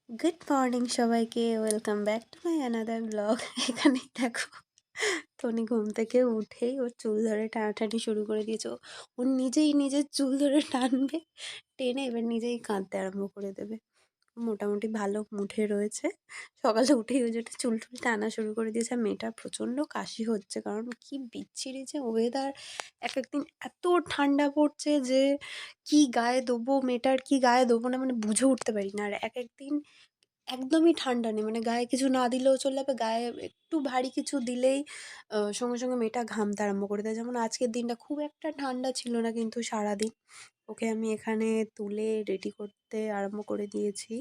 Good morning সবাইকে, welcome back to my another blog. এখানেই দেখো, টনি ঘুম থেকে উঠেই ওর চুল ধরে টানাটানি শুরু করে দিয়েছে। ও নিজেই নিজের চুল ধরে টানবে, টেনে এবার নিজেই কাঁদতে আরম্ভ করে দেবে। মোটামুটি ভালো মুডে রয়েছে। সকালে উঠেই ওই জন্য চুল টুল টানা শুরু করে দিয়েছে। আর মেয়েটার প্রচণ্ড কাশি হচ্ছে, কারণ কি বিচ্ছিরি যে ওয়েদার। এক একদিন এত ঠান্ডা পড়ছে যে কি গায়ে দেবো, মেয়েটার কি গায়ে দেবো না মানে বুঝে উঠতে পারি না। আর এক একদিন একদমই ঠান্ডা নেই, মানে গায়ে কিছু না দিলেও চলে যাবে, গায়ে একটু ভারী কিছু দিলেই সঙ্গে সঙ্গে মেয়েটা ঘামতে আরম্ভ করে দেয়। যেমন আজকের দিনটা খুব একটা ঠান্ডা ছিল না, কিন্তু সারাদিন ওকে আমি এখানে তুলে রেডি করতে আরম্ভ করে দিয়েছি।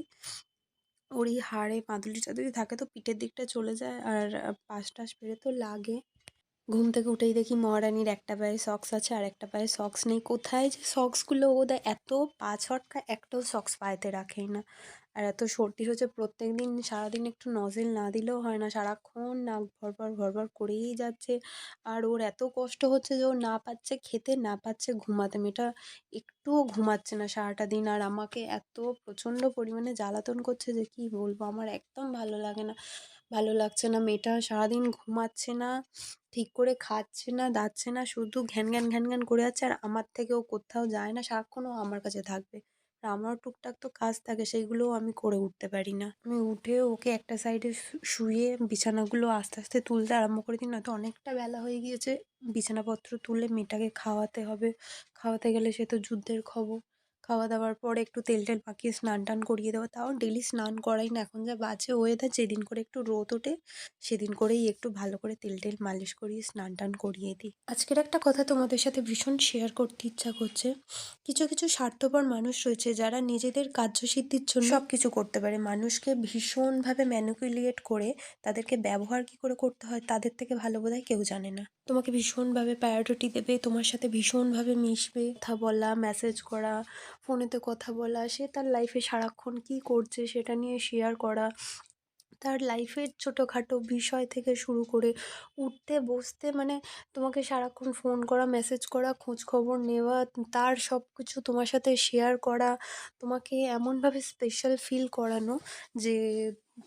ওরই হাড়ে পাদুলি টাদুলি থাকে তো পিঠের দিকটা চলে যায়, আর পাশ টাশ পেরে তো লাগে। ঘুম থেকে উঠেই দেখি মহারানীর একটা পায়ে সক্স আছে আর একটা পায়ে সক্স নেই। কোথায় যে সক্সগুলো ও দেয়, এত পা ছটকা, একটাও সক্স পায়েতে রাখেই না। আর এত সর্দি হচ্ছে, প্রত্যেক দিন সারাদিন একটু নজেল না দিলেও হয় না, সারাক্ষণ নাক ভরভর ভরভর করেই যাচ্ছে। আর ওর এত কষ্ট হচ্ছে যে ও না পাচ্ছে খেতে, না পাচ্ছে ঘুমাতে। মেয়েটা একটুও ঘুমাচ্ছে না সারাটা দিন, আর আমাকে এত প্রচণ্ড পরিমাণে জ্বালাতন করছে যে কি বলবো। আমার একদম ভালো লাগে না, ভালো লাগছে না। মেয়েটা সারাদিন ঘুমাচ্ছে না, ঠিক করে খাচ্ছে না, দাচ্ছে না, শুধু ঘ্যান ঘ্যান ঘ্যান ঘ্যান করে যাচ্ছে। আর আমার থেকে ও কোথাও যায় না, সারাক্ষণ ও আমার কাছে থাকবে। আর আমারও টুকটাক তো কাজ থাকে, সেইগুলোও আমি করে উঠতে পারি না। আমি উঠে ওকে একটা সাইডে শুইয়ে বিছানাগুলো আস্তে আস্তে তুলতে আরম্ভ করে দিই, না তো অনেকটা বেলা হয়ে গিয়েছে। বিছানাপত্র তুলে মেয়েটাকে খাওয়াতে হবে, খাওয়াতে গেলে সে তো যুদ্ধের খবর। খাওয়া দাওয়ার পরে একটু তেল টেল পাকিয়ে স্নান টান করিয়ে দেওয়া, তাও ডেলি স্নান করাই না, এখন যা বাজে ওয়েদার, যেদিন করে একটু রোদ ওঠে সেদিন করেই একটু ভালো করে তেল টেল মালিশ করিয়ে স্নান টান করিয়ে দিই। আজকের একটা কথা তোমাদের সাথে ভীষণ শেয়ার করতে ইচ্ছা করছে। কিছু কিছু স্বার্থপর মানুষ রয়েছে যারা নিজেদের কার্যসিদ্ধির জন্য সব কিছু করতে পারে, মানুষকে ভীষণভাবে ম্যানিপুলেট করে তাদেরকে ব্যবহার কি করে করতে হয় তাদের থেকে ভালো বোধহয় কেউ জানে না। তোমাকে ভীষণভাবে প্রায়োরিটি দেবে, তোমার সাথে ভীষণভাবে মিশবে, কথা বলা, মেসেজ করা, ফোনেতে কথা বলা, সে তার লাইফে সারাক্ষণ কী করছে সেটা নিয়ে শেয়ার করা, তার লাইফের ছোটোখাটো বিষয় থেকে শুরু করে উঠতে বসতে, মানে তোমাকে সারাক্ষণ ফোন করা, মেসেজ করা, খোঁজ খবর নেওয়া, তার সব কিছু তোমার সাথে শেয়ার করা, তোমাকে এমনভাবে স্পেশাল ফিল করানো যে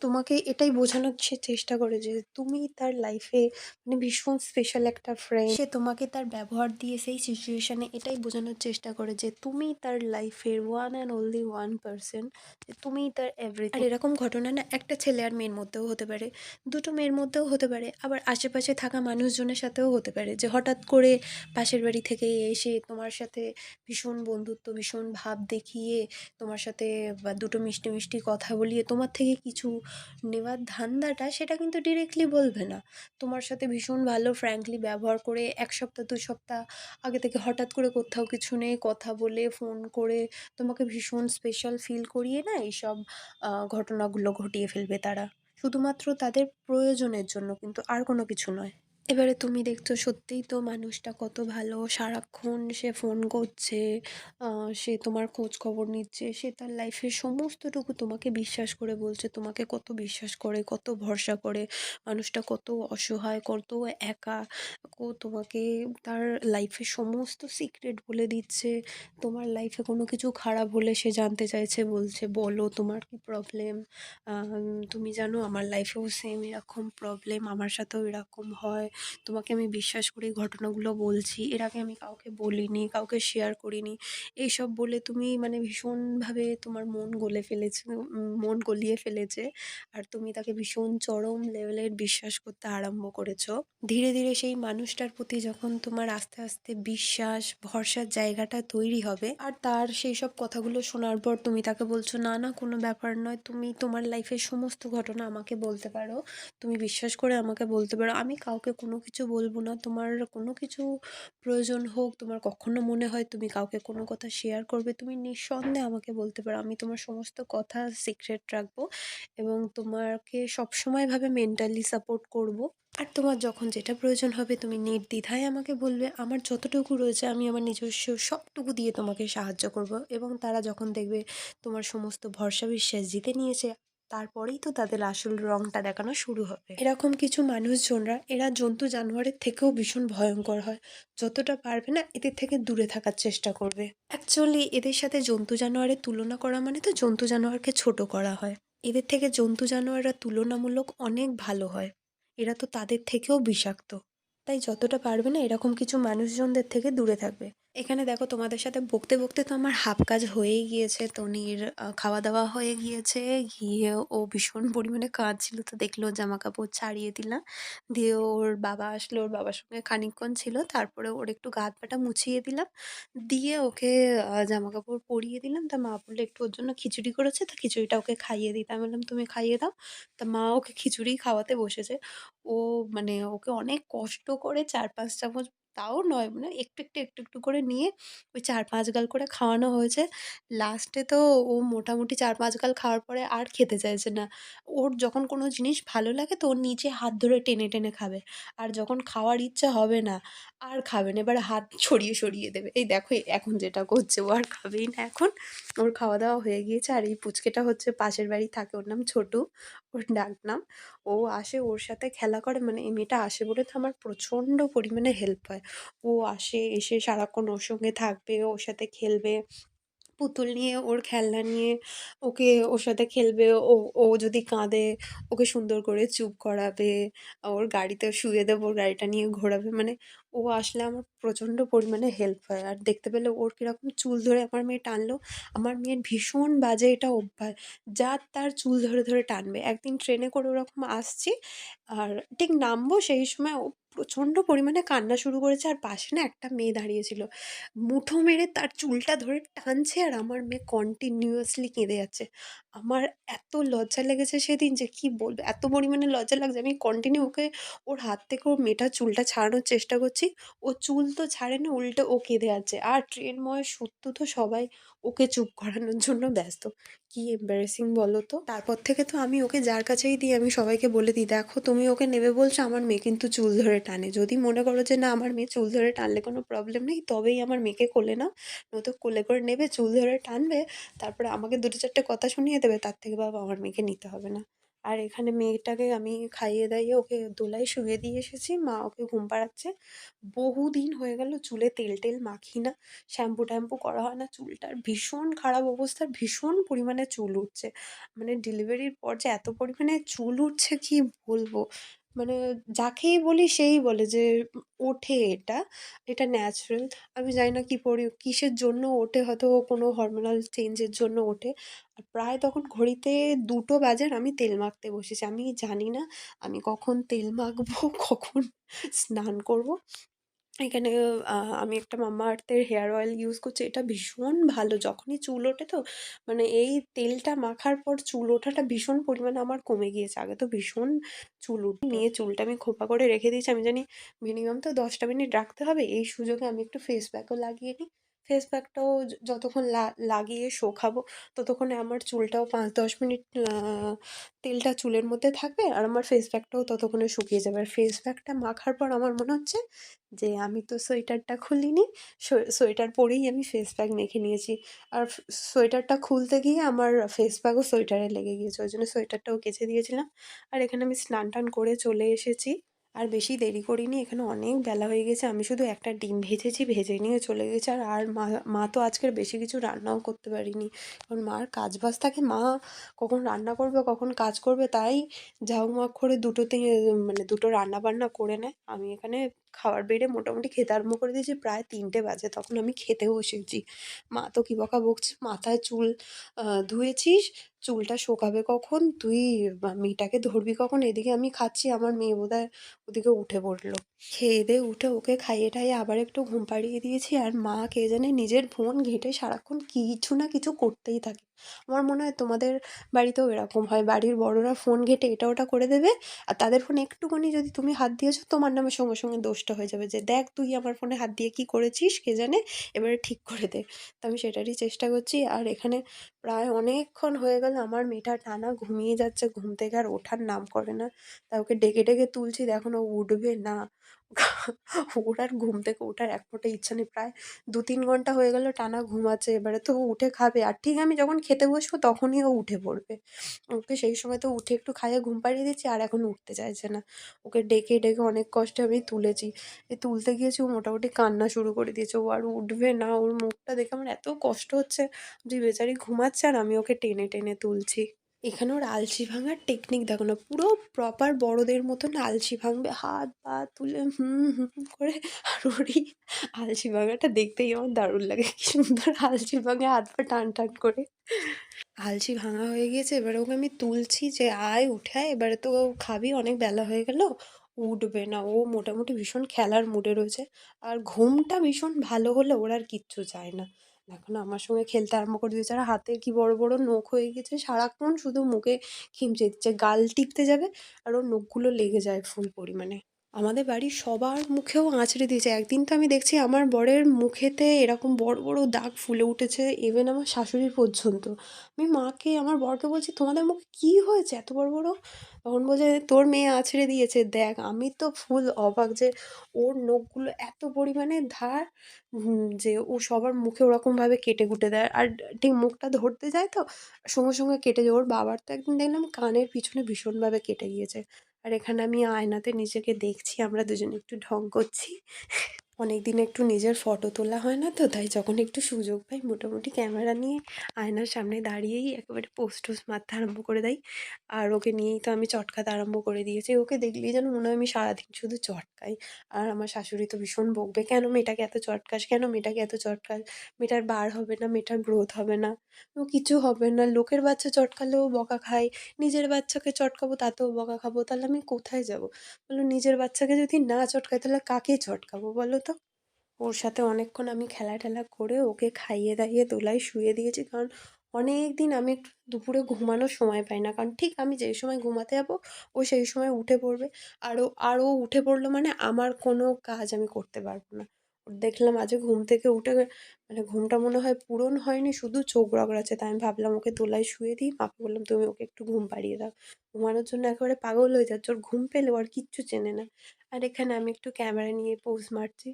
তোমাকে এটাই বোঝানোর সে চেষ্টা করে যে তুমি তার লাইফে মানে ভীষণ স্পেশাল একটা ফ্রেন্ড। সে তোমাকে তার ব্যবহার দিয়ে সেই সিচুয়েশানে এটাই বোঝানোর চেষ্টা করে যে তুমি তার লাইফের one and only one person, যে তুমিই তার এভরিথিং। আর এরকম ঘটনা না একটা ছেলে আর মেয়ের মধ্যেও হতে পারে, দুটো মেয়ের মধ্যেও হতে পারে, আবার আশেপাশে থাকা মানুষজনের সাথেও হতে পারে, যে হঠাৎ করে পাশের বাড়ি থেকে এসে তোমার সাথে ভীষণ বন্ধুত্ব, ভীষণ ভাব দেখিয়ে তোমার সাথে বা দুটো মিষ্টি মিষ্টি কথা বলিয়ে তোমার থেকে কিছু নেওয়ার ধান্দাটা, সেটা কিন্তু ডিরেক্টলি বলবে না। তোমার সাথে ভীষণ ভালো ফ্র্যাঙ্কলি ব্যবহার করে 1 সপ্তাহ 2 সপ্তাহ আগে থেকে হঠাৎ করে কোথাও কিছু নেই কথা বলে ফোন করে তোমাকে ভীষণ স্পেশাল ফিল করিয়ে না এইসব ঘটনাগুলো ঘটিয়ে ফেলবে তারা, শুধুমাত্র তাদের প্রয়োজনের জন্য, কিন্তু আর কোনো কিছু নয়। এবারে তুমি দেখছো সত্যিই তো মানুষটা কত ভালো, সারাক্ষণ সে ফোন করছে, সে তোমার খোঁজ খবর নিচ্ছে, সে তার লাইফের সমস্তটুকু তোমাকে বিশ্বাস করে বলছে, তোমাকে কত বিশ্বাস করে, কত ভরসা করে। মানুষটা কত অসহায়, কত একা, তোমাকে তার লাইফের সমস্ত সিক্রেট বলে দিচ্ছে। তোমার লাইফে কোনো কিছু খারাপ হলে সে জানতে চাইছে, বলছে বলো তোমার কি প্রবলেম। তুমি জানো আমার লাইফেও সেম এরকম প্রবলেম, আমার সাথেও এরকম হয়। তোমাকে আমি বিশ্বাস করে এই ঘটনাগুলো বলছি, এর আগে আমি কাউকে বলিনি, কাউকে শেয়ার করিনি। এইসব বলে তুমি মানে ভীষণভাবে তোমার মন গলে ফেলেছে, মন গলিয়ে ফেলেছে। আর তুমি তাকে ভীষণ চরম লেভেলের বিশ্বাস করতে আরম্ভ করেছো। ধীরে ধীরে সেই মানুষটার প্রতি যখন তোমার আস্তে আস্তে বিশ্বাস ভরসার জায়গাটা তৈরি হবে, আর তার সেই সব কথাগুলো শোনার পর তুমি তাকে বলছো না না কোনো ব্যাপার নয়, তুমি তোমার লাইফের সমস্ত ঘটনা আমাকে বলতে পারো, তুমি বিশ্বাস করে আমাকে বলতে পারো, আমি কাউকে কোনো কিছু বলবো না। তোমার কোনো কিছু প্রয়োজন হোক, তোমার কখনো মনে হয় তুমি কাউকে কোনো কথা শেয়ার করবে, তুমি নিঃসন্দেহে আমাকে বলতে পারো, আমি তোমার সমস্ত কথা সিক্রেট রাখবো এবং তোমাকে সবসময়ভাবে মেন্টালি সাপোর্ট করব। আর তোমার যখন যেটা প্রয়োজন হবে তুমি নির্দ্বিধায় আমাকে বলবে, আমার যতটুকু রয়েছে আমি আমার নিজস্ব সবটুকু দিয়ে তোমাকে সাহায্য করব। এবং তারা যখন দেখবে তোমার সমস্ত ভরসা বিশ্বাস জিতে নিয়েছে, তারপরেই তো তাদের আসল রংটা দেখানো শুরু হবে। এরকম কিছু মানুষজনরা, এরা জন্তু জানোয়ারের থেকেও ভীষণ ভয়ঙ্কর হয়। যতটা পারবে না এদের থেকে দূরে থাকার চেষ্টা করবে। অ্যাকচুয়ালি এদের সাথে জন্তু জানোয়ারের তুলনা করা মানে তো জন্তু জানোয়ারকে ছোট করা হয়। এদের থেকে জন্তু জানোয়াররা তুলনামূলক অনেক ভালো হয়। এরা তো তাদের থেকেও বিষাক্ত। তাই যতটা পারবে না এরকম কিছু মানুষজনদের থেকে দূরে থাকবে। এখানে দেখো তোমাদের সাথে বকতে, বকতে তো আমার হাফ কাজ হয়েই গিয়েছে। তনির খাওয়া-দাওয়া হয়ে গিয়েছে। গিয়ে ও ভীষণ পরিমাণে কাঁদছিল। তো দেখলো জামাকাপড় ছাড়িয়ে দিলাম। দিয়ে ওর বাবা আসলো। ওর বাবার সঙ্গে খানিকক্ষণ ছিল। তারপরে ওর একটু গা হাত-পাটা মুছিয়ে দিলাম। দিয়ে ওকে জামাকাপড় পরিয়ে দিলাম। তা মা বলল, "একটু ওর জন্য খিচুড়ি করেছে, তো খিচুড়িটা ওকে খাইয়ে দিতে।" আমি বললাম, "তুমি খাইয়ে দাও।" তা মা ওকে খিচুড়ি খাওয়াতে বসেছে। ও মানে ওকে অনেক কষ্ট করে ৪-৫ চামচ, তাও নয়, মানে একটু, একটু, একটু, একটু করে নিয়ে ওই ৪-৫ গাল করে খাওয়ানো হয়েছে। লাস্টে তো ও মোটামুটি ৪-৫ গাল খাওয়ার পরে আর খেতে চাইছে না। ওর যখন কোনো জিনিস ভালো লাগে তো ও নিজে হাত ধরে টেনে, টেনে খাবে। আর যখন খাওয়ার ইচ্ছা হবে না, আর খাবে না। এবার হাত সরিয়ে, সরিয়ে দেবে। এই দেখো এখন যেটা করছে, ও আর খাবেই না এখন। ওর খাওয়া-দাওয়া হয়ে গিয়েছে। আর এই পুচকেটা হচ্ছে পাশের বাড়ি থাকে। ওর নাম ছোটু, ওর ডাকনাম। ও আসে, ওর সাথে খেলা করে। মানে এই মেয়েটা আসে বলে তো আমার প্রচণ্ড পরিমাণে হেল্প হয়। ও আসে, এসে সারাক্ষণ ওর সঙ্গে থাকবে, ওর সাথে খেলবে। পুতুল নিয়ে, ওর খেলনা নিয়ে ওকে ওর সাথে খেলবে। ও ও যদি কাঁদে ওকে সুন্দর করে চুপ করাবে। ওর গাড়িতে শুইয়ে দেবো, ওর গাড়িটা নিয়ে ঘোরাবে। মানে ও আসলে আমার প্রচণ্ড পরিমাণে হেল্প হয়। আর দেখতে পেলে ওর কিরকম চুল ধরে আমার মেয়ে টানলো। আমার মেয়ের ভীষণ বাজে এটা অভ্যাস। যার তার চুল ধরে, ধরে টানবে। একদিন ট্রেনে করে ওরকম আসছি, আর ঠিক নামবো সেই সময় ও প্রচণ্ড পরিমাণে কান্না শুরু করেছে। আর পাশে না একটা মেয়ে দাঁড়িয়ে ছিল। মুঠো মেরে তার চুলটা ধরে টানছে আর আমার মেয়ে কন্টিনিউয়াসলি কেঁদে যাচ্ছে। আমার এত লজ্জা লেগেছে সেদিন যে কি বলবো! এত পরিমাণে লজ্জা লাগছে, আমি কন্টিনিউ ওকে ওর হাত থেকে ওর মেয়েটার চুলটা ছাড়ানোর চেষ্টা করছি। ও চুল তো ছাড়ে না, উল্টে ও কেঁদে যাচ্ছে। আর ট্রেনময় সত্য তো সবাই ওকে চুপ করানোর জন্য ব্যস্ত। কি এম্বারেসিং বলো তো? তারপর থেকে তো আমি ওকে যার কাছেই দিই আমি সবাইকে বলে দিই, "দেখো তুমি ওকে নেবে বলছো, আমার মেয়ে কিন্তু চুল ধরে টানে। যদি মনে করো যে না আমার মেয়ে চুল ধরে টানলে কোনো প্রবলেম নেই, তবেই আমার মেয়েকে কোলে নাও। নয়তো কোলে করে নেবে, চুল ধরে টানবে, তারপরে আমাকে ২টো ৪টে কথা শুনিয়ে দেবে, তার থেকে বাবা আমার মেয়েকে নিতে হবে না।" আর এখানে মেয়েটাকে আমি খাইয়ে-দাইয়ে ওকে দোলায় শুইয়ে দিয়ে এসেছি। মা ওকে ঘুম পাড়াচ্ছে। বহুদিন হয়ে গেল চুলে তেল-টেল মাখি না। শ্যাম্পু-ট্যাম্পু করা হয় না। চুলটার ভীষণ খারাপ অবস্থা, ভীষণ পরিমাণে চুল উঠছে। মানে ডেলিভারির পর যে এত পরিমাণে চুল উঠছে কি বলবো! মানে যাকেই বলি সেই বলে যে ওঠে এটা, এটা ন্যাচারাল। আমি জানি না কিসের জন্য ওঠে, হয়তো কোনো হরমোনাল চেঞ্জ এর জন্য ওঠে। আর প্রায় তখন ঘড়িতে ২টো বাজে আর আমি তেল মাখতে বসেছি। আমি জানি না আমি কখন তেল মাখবো, কখন স্নান করব। এখানে আ আমি একটা মামাআর্থের হেয়ার অয়েল ইউজ করছি। এটা ভীষণ ভালো। যখনই চুল ওঠে তো, মানে এই তেলটা মাখার পর চুল ওঠাটা ভীষণ পরিমাণে আমার কমে গিয়েছে। আগে তো ভীষণ চুল উঠতো। নিয়ে চুলটা আমি খোঁপা করে রেখে দিয়েছি। আমি জানি মিনিমাম তো ১০ টা মিনিট রাখতে হবে। এই সুযোগে আমি একটু ফেস প্যাকও লাগিয়ে নিই। ফেস প্যাকটাও যতক্ষণ লাগিয়ে শোকাবো, ততক্ষণে আমার চুলটাও ৫-১০ মিনিট তেলটা চুলের মধ্যে থাকবে আর আমার ফেস প্যাকটাও ততক্ষণে শুকিয়ে যাবে। আর ফেস প্যাকটা মাখার পর আমার মনে হচ্ছে যে আমি তো সোয়েটারটা খুলিনি। সোয়েটার পরেই আমি ফেস প্যাক মেখে নিয়েছি। আর সোয়েটারটা খুলতে গিয়ে আমার ফেস প্যাকও সোয়েটারে লেগে গিয়েছে। ওই জন্য সোয়েটারটাও কেচে দিয়েছিলাম। আর এখানে আমি স্নান-টান করে চলে এসেছি। আর বেশি দেরি করিনি। এখানে অনেক বেলা হয়ে গেছে। আমি শুধু একটা ডিম ভেজেছি, ভেজে নিয়ে চলে গেছি। আর মা তো আজকের বেশি কিছু রান্নাও করতে পারেনি। কারণ মার কাজ-বাজ থাকে। মা কখন রান্না করবে, কখন কাজ করবে, তাই ঝাউমাউ করে মানে ২টো রান্না-বান্না করে নেয়। আমি এখানে খাবার বেড়ে মোটামুটি খেতে আরম্ভ করে দিয়েছি, প্রায় ৩টে বাজে। তখন আমি খেতে বসেছি। মা তো কি বকা বকছে, "মাথায় চুল ধুয়েছিস, চুলটা শোকাবে কখন? তুই মেয়েটাকে ধরবি কখন?" এদিকে আমি খাচ্ছি, আমার মেয়ে বোধহয় ওদিকে উঠে পড়ল। খেয়ে-দেয়ে উঠে ওকে খাইয়ে-টাইয়ে আবার একটু ঘুম পাড়িয়ে দিয়েছি। আর মা কে জানে নিজের ফোন ঘেঁটে সারাক্ষণ কিছু না কিছু করতেই থাকে। আমার মনে হয় তোমাদের বাড়িতেও এরকম হয়। বাড়ির বড়রা ফোন ঘেঁটে এটা ওটা করে দেবে। আর তাদের ফোনে একটুখানি যদি তুমি হাত দিয়েছো, তোমার নামে সঙ্গে, সঙ্গে দোষটা হয়ে যাবে যে, "দেখ তুই আমার ফোনে হাত দিয়ে কি করেছিস কে জানে, এবারে ঠিক করে দে।" তো আমি সেটারই চেষ্টা করছি। আর এখানে প্রায় অনেকক্ষণ হয়ে গেল আমার মেয়েটা টানা ঘুমিয়ে যাচ্ছে। ঘুম থেকে আর ওঠার নাম করে না। তা ওকে ডেকে, ডেকে তুলছি, দেখো না ও উঠবে না। ওর আর ঘুম থেকে ওঠার এক ফোঁটা ইচ্ছা নেই। প্রায় ২-৩ ঘন্টা হয়ে গেল টানা ঘুমাচ্ছে। এবারে তো ও উঠে খাবে। আর ঠিক আমি যখন খেতে বসবো তখনই ও উঠে পড়বে। ওকে সেই সময় তো উঠে একটু খাইয়ে ঘুম পাড়িয়ে দিচ্ছি, আর এখন উঠতে চাইছে না। ওকে ডেকে, ডেকে অনেক কষ্টে আমি তুলেছি। তুলতে গিয়েছি ও মোটামুটি কান্না শুরু করে দিয়েছে। ও আর উঠবে না। ওর মুখটা দেখে আমার এত কষ্ট হচ্ছে যে বেচারি ঘুমাচ্ছে আর আমি ওকে টেনে, টেনে তুলছি। এখানে ওর আলসি ভাঙার টেকনিক দেখো না, পুরো প্রপার বড়দের মতন আলসি ভাঙবে, হাত পা তুলে হুম হুম করে। আর ওর এই আলসি ভাঙাটা দেখতেই আমার দারুণ লাগে, কি সুন্দর আলসি ভাঙে হাত পা টান টান করে। আলসি ভাঙা হয়ে গিয়েছে, এবারে ওকে আমি তুলছি যে আয় উঠে আয়, এবারে তো খাবি, অনেক বেলা হয়ে গেল। উঠবে না, ও মোটামুটি ভীষণ খেলার মুডে রয়েছে। আর ঘুমটা ভীষণ ভালো হলে ওর আর কিচ্ছু চায় না। এখন আমার সঙ্গে খেলতে আরম্ভ করে দিয়েছে, আর হাতে কি বড় বড় নখ হয়ে গেছে, সারাক্ষণ শুধু মুখে খিমচে দিচ্ছে, গাল টিপতে যাবে আর ওর নখগুলো লেগে যায় ফুল পরিমাণে। আমাদের বাড়ির সবার মুখেও আঁচড়ে দিয়েছে। একদিন তো আমি দেখছি আমার বরের মুখেতে এরকম বড় বড় দাগ ফুলে উঠেছে, ইভেন আমার শাশুড়ির পর্যন্ত। আমি মাকে, আমার বরকে বলছি, তোমাদের মুখে কী হয়েছে এত বড় বড়? তখন বলছে তোর মেয়ে আঁচড়ে দিয়েছে দেখ। আমি তো ফুল অবাক যে ওর নখগুলো এত পরিমাণে ধার, যে ও সবার মুখে ওরকমভাবে কেটে কুটে দেয়, আর ঠিক মুখটা ধরতে যায় তো সঙ্গে সঙ্গে কেটে যায়। ওর বাবার তো একদিন দেখলাম কানের পিছনে ভীষণভাবে কেটে গিয়েছে। আর এখানে আমি আয়নাতে নিজেকে দেখছি, আমরা দুজনে একটু ঢং করছি। অনেকদিন একটু নিজের ফটো তোলা হয় না তো, তাই যখন একটু সুযোগ পাই মোটামুটি ক্যামেরা নিয়ে আয়নার সামনে দাঁড়িয়েই একেবারে পোস্ট টোস্ট মারতে আরম্ভ করে দেই। আর ওকে নিয়েই তো আমি চটকাতে আরম্ভ করে দিয়েছি। ওকে দেখলেই যেন মনে হয় আমি সারাদিন শুধু চটকাই। আর আমার শাশুড়ি তো ভীষণ বকবে, "কেন মেয়েটাকে এত চটকাস? কেন মেয়েটাকে এত চটকাস? মেয়েটার বার হবে না, মেয়েটার গ্রোথ হবে না।" ও কিছু হবে না, লোকের বাচ্চা চটকালেও বকা খাই, নিজের বাচ্চাকে চটকাবো তাতেও বকা খাবো, তাহলে আমি কোথায় যাবো? বললো নিজের বাচ্চাকে যদি না চটকাই তাহলে কাকে চটকাবো বলো তো? ওর সাথে অনেকক্ষণ আমি খেলা-টেলা করে ওকে খাইয়ে-দাইয়ে দোলায় শুইয়ে দিয়েছি। কারণ অনেকদিন আমি একটু দুপুরে ঘুমানোর সময় পাই না। কারণ ঠিক আমি যেই সময় ঘুমাতে যাবো, ও সেই সময় উঠে পড়বে। আর ও উঠে পড়লে মানে আমার কোনো কাজ আমি করতে পারবো না। ওর দেখলাম আজও ঘুম থেকে উঠে মানে ঘুমটা মনে হয় পূরণ হয়নি, শুধু চোখ রগড়াচ্ছে। তাই আমি ভাবলাম ওকে দোলায় শুইয়ে দিই। মাকে বললাম, "তুমি ওকে একটু ঘুম পাড়িয়ে দাও।" ঘুমানোর জন্য একেবারে পাগল হয়ে যাচ্ছে। ওর ঘুম পেলেও আর কিচ্ছু চেনে না। আর এখানে আমি একটু ক্যামেরা নিয়ে পোজ মারছি।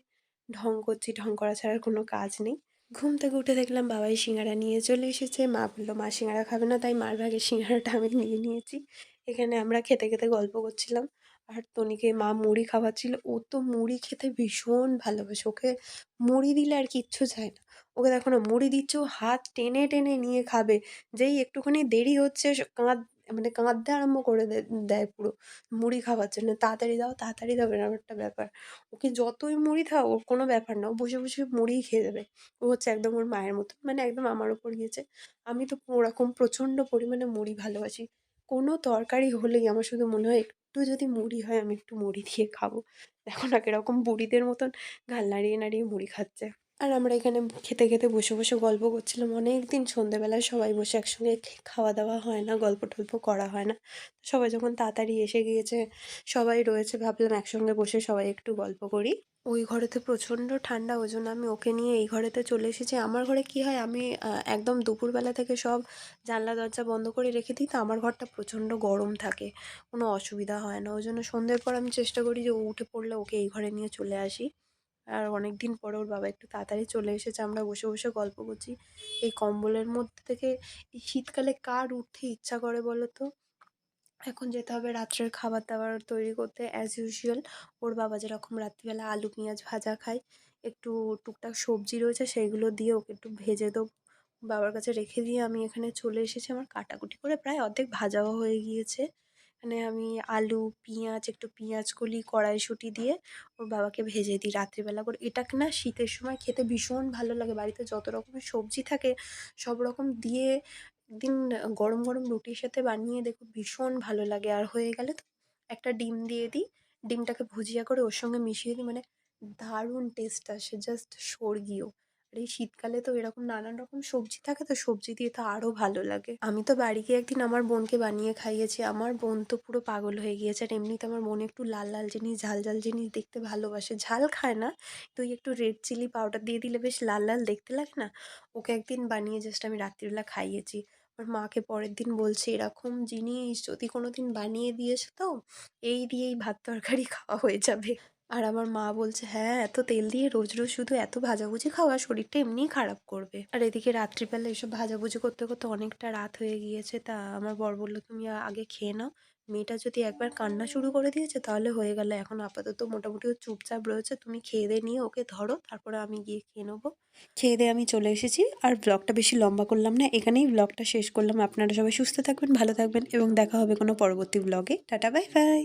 ঢং করছি, ঢং করা ছাড়া আর কোনো কাজ নেই। ঘুম থেকে উঠে দেখলাম বাবাই সিঙ্গারা নিয়ে চলে এসেছে। মা বলল, "মা সিঙ্গারা খাবে না।" তাই মার ভাগের সিঙ্গারাটা আমি নিয়ে নিয়েছি। এখানে আমরা খেতে, খেতে গল্প করছিলাম। আর তনিকে মা মুড়ি খাওয়াচ্ছিল। ও তো মুড়ি খেতে ভীষণ ভালোবাসে। ওকে মুড়ি দিলে আর কিচ্ছু চায় না। ওকে দেখো না, মুড়ি দিচ্ছি, ও হাত টেনে, টেনে নিয়ে খাবে। যেই একটুখানি দেরি হচ্ছে মানে কাঁদতে আরম্ভ করে দেয় পুরো। মুড়ি খাওয়ার জন্য। "তাড়াতাড়ি দাও, তাড়াতাড়ি দাও।" এরকম একটা ব্যাপার। ওকে যতই মুড়ি দাও ওর কোনো ব্যাপার না। ও বসে, বসে মুড়িই খেয়ে যাবে। ও হচ্ছে একদম ওর মায়ের মতন। মানে একদম আমার ওপর গিয়েছে। আমি তো ওরকম প্রচণ্ড পরিমাণে মুড়ি ভালোবাসি। কোনো তরকারি হলেই আমার শুধু মনে হয় একটু যদি মুড়ি হয় আমি একটু মুড়ি দিয়ে খাবো। দেখো না কিরকম বুড়িদের মতন ঘাড় নাড়িয়ে, নাড়িয়ে মুড়ি খাচ্ছে। আর আমরা এখানে খেতে, খেতে বসে, বসে গল্প করছিলাম। অনেকদিন সন্ধ্যেবেলায় সবাই বসে একসঙ্গে খাওয়া-দাওয়া হয় না, গল্প-টল্প করা হয় না। সবাই যখন তাড়াতাড়ি এসে গিয়েছে, সবাই রয়েছে, ভাবলাম একসঙ্গে বসে সবাই একটু গল্প করি। ওই ঘরেতে প্রচণ্ড ঠান্ডা, ওই জন্য আমি ওকে নিয়ে এই ঘরেতে চলে এসেছি। আমার ঘরে কী হয়, আমি একদম দুপুরবেলা থেকে সব জানলা দরজা বন্ধ করে রেখে দিই, তো আমার ঘরটা প্রচণ্ড গরম থাকে। কোনো অসুবিধা হয় না। ওই জন্য সন্ধ্যের পর আমি চেষ্টা করি যে ও উঠে পড়লে ওকে এই ঘরে নিয়ে চলে আসি। আর অনেকদিন পরে ওর বাবা একটু তাড়াতাড়ি চলে এসেছে। আমরা বসে, বসে গল্প করছি। এই কম্বলের মধ্যে থেকে এই শীতকালে কার উঠতে ইচ্ছা করে বলো তো? এখন যেতে হবে রাত্রের খাবার-দাবার তৈরি করতে অ্যাজ ইউজুয়াল। ওর বাবা যেরকম রাত্রিবেলা আলু পেঁয়াজ ভাজা খায়, একটু টুকটাক সবজি রয়েছে সেইগুলো দিয়ে ওকে একটু ভেজে দেবো। বাবার কাছে রেখে দিয়ে আমি এখানে চলে এসেছি। আমার কাটাকুটি করে প্রায় অর্ধেক ভাজাও হয়ে গিয়েছে। এখানে আমি আলু, পেঁয়াজ, একটু পেঁয়াজ কলি, কড়াইশুঁটি দিয়ে ওর বাবাকে ভেজে দিই রাত্রিবেলা করে। এটা না শীতের সময় খেতে ভীষণ ভালো লাগে। বাড়িতে যত রকমের সবজি থাকে সব রকম দিয়ে একদিন গরম, গরম রুটির সাথে বানিয়ে দেখো ভীষণ ভালো লাগে। আর হয়ে গেলে তো একটা ডিম দিয়ে দিই। ডিমটাকে ভুজিয়া করে ওর সঙ্গে মিশিয়ে দিই, মানে দারুণ টেস্ট আসে, জাস্ট স্বর্গীয়। আর এই শীতকালে তো এরকম নানান রকম সবজি থাকে, তো সবজি দিয়ে তো আরও ভালো লাগে। আমি তো বাড়ি গিয়ে একদিন আমার বোনকে বানিয়ে খাইয়েছি। আমার বোন তো পুরো পাগল হয়ে গিয়েছে। আর এমনিতে আমার বোন একটু লাল, লাল জিনিস, ঝাল, ঝাল জিনিস দেখতে ভালোবাসে। ঝাল খায় না, তো ওই একটু রেড চিলি পাউডার দিয়ে দিলে বেশ লাল, লাল দেখতে লাগে না? ওকে একদিন বানিয়ে জাস্ট আমি রাত্রিবেলা খাইয়েছি। আমার মাকে পরের দিন বলছি, "এরকম জিনিস যদি কোনোদিন বানিয়ে দিয়েস তো, এই দিয়েই ভাত তরকারি খাওয়া হয়ে যাবে।" আর আমার মা বলছে, "হ্যাঁ, এত তেল দিয়ে রোজ, রোজ শুধু এত ভাজাভুজি খাওয়া শরীরটা এমনিই খারাপ করবে।" আর এদিকে রাত্রিবেলা এসব ভাজাভুজি করতে, করতে অনেকটা রাত হয়ে গিয়েছে। তা আমার বর বলল, "তুমি আগে খেয়ে নাও। মেয়েটা যদি একবার কান্না শুরু করে দিয়েছে তাহলে হয়ে গেল। এখন আপাতত মোটামুটি ও চুপচাপ রয়েছে। তুমি খেয়ে-দেয়ে নিয়ে ওকে ধরো। তারপরে আমি গিয়ে খেয়ে নেবো।" খেয়ে-দেয়ে আমি চলে এসেছি। আর ব্লগটা বেশি লম্বা করলাম না। এখানেই ব্লগটা শেষ করলাম। আপনারা সবাই সুস্থ থাকবেন, ভালো থাকবেন এবং দেখা হবে কোনো পরবর্তী ব্লগে। Tata, bye, by.